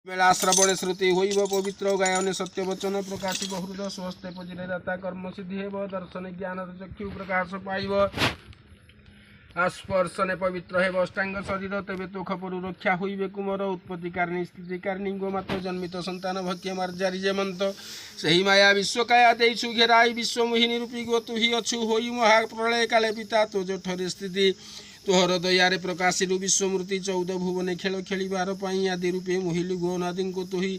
बेला श्रवण श्रुति होइब पवित्र गायन सत्य वचन प्रकाशिब हृदय स्वस्थ पुजिले दाता कर्म सिद्धि हेब दर्शन ज्ञान चक्षु प्रकाश पाइब आस्पर्शने पवित्र हेब अष्टांग शरीर तेबे तो खपरु रक्षा होइबे कुमर उत्पत्ति कारिणी स्थिति कारिणी गोमात्र जन्मित संतान भक्ष्य मार्जारी जेमंत सही माया विश्वकाया देइछु घेराई विश्व मोहिनी रूपी गो तु ही अछु होई महाप्रलय काले पिता तो जठरे स्थिति तोहर दयारे प्रकाशिलु विश्वमूर्ति 14 भुवने खेल खेलिबार पाई आदि रूपे मोहिलु गोनादि को तुही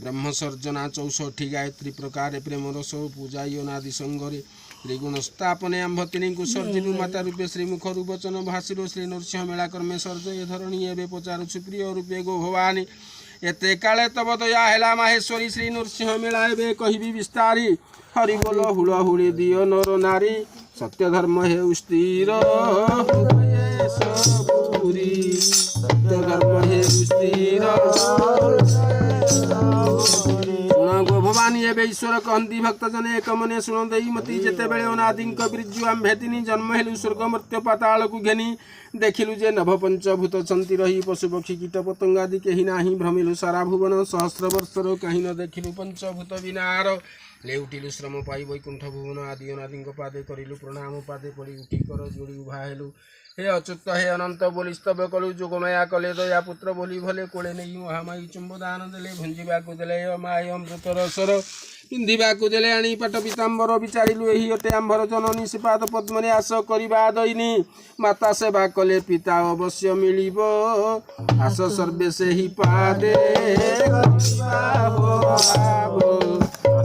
ब्रह्म सर्जना 64 गायत्री प्रकार प्रेम रस पूजाय अनादि संगरे त्रिगुण स्थापने आंभ तीन को सर्जिलु माता रूपे श्रीमुख वचन भाषिरो श्री नरसिंह मेला कर्मे सर्जय धरणी एवं पचारु सुप्रिय रूपे गो भवानी एते काले तब दया हेला माहेश्वरी श्री नरसिंह मेला एवं कहबी विस्तारी हरि बोल हुड़ हुड़ी दियो नर नारी सत्य धर्म हे स्थिर सत्य धर्म हे स्थिर गो भवानी एवं ईश्वर कहती भक्त जने एक मने शुण दे मती जेते बेले अनादि बीर्जु आम्भेतिनी जन्म हेलु स्वर्ग मर्त्य पाताल को घेनी देखिलु जे नभ पंचभूत छंती रही पशु पक्षी कीट पतंगादि केही नाही भ्रमिलु सारा भुवन सहस्र वर्षर कहीं न देखिलु पंचभूत विनार लेउटिलु श्रम पाई वैकुंठ भुवन आदि अनादि पादे करिलु प्रणाम पादे पड़ी उठी कर जोड़ी उभा हेलु हे अच्युत हे अनंत बोली स्तव कलु जोगमाया कले दया पुत्र बोली भले कोले नहीं महामाई चुंबदान देले भुंजिबा को देले माय अमृत रसर पिंधिबा को देले आनी पट पीतांबर विचारिलु एही अटे आंभर जननी श्रीपाद पद्मने आस करिबा दैनी माता सेवा कले पिता अवश्य मिलिबो आस सर्वे से ही पादे करिबा हो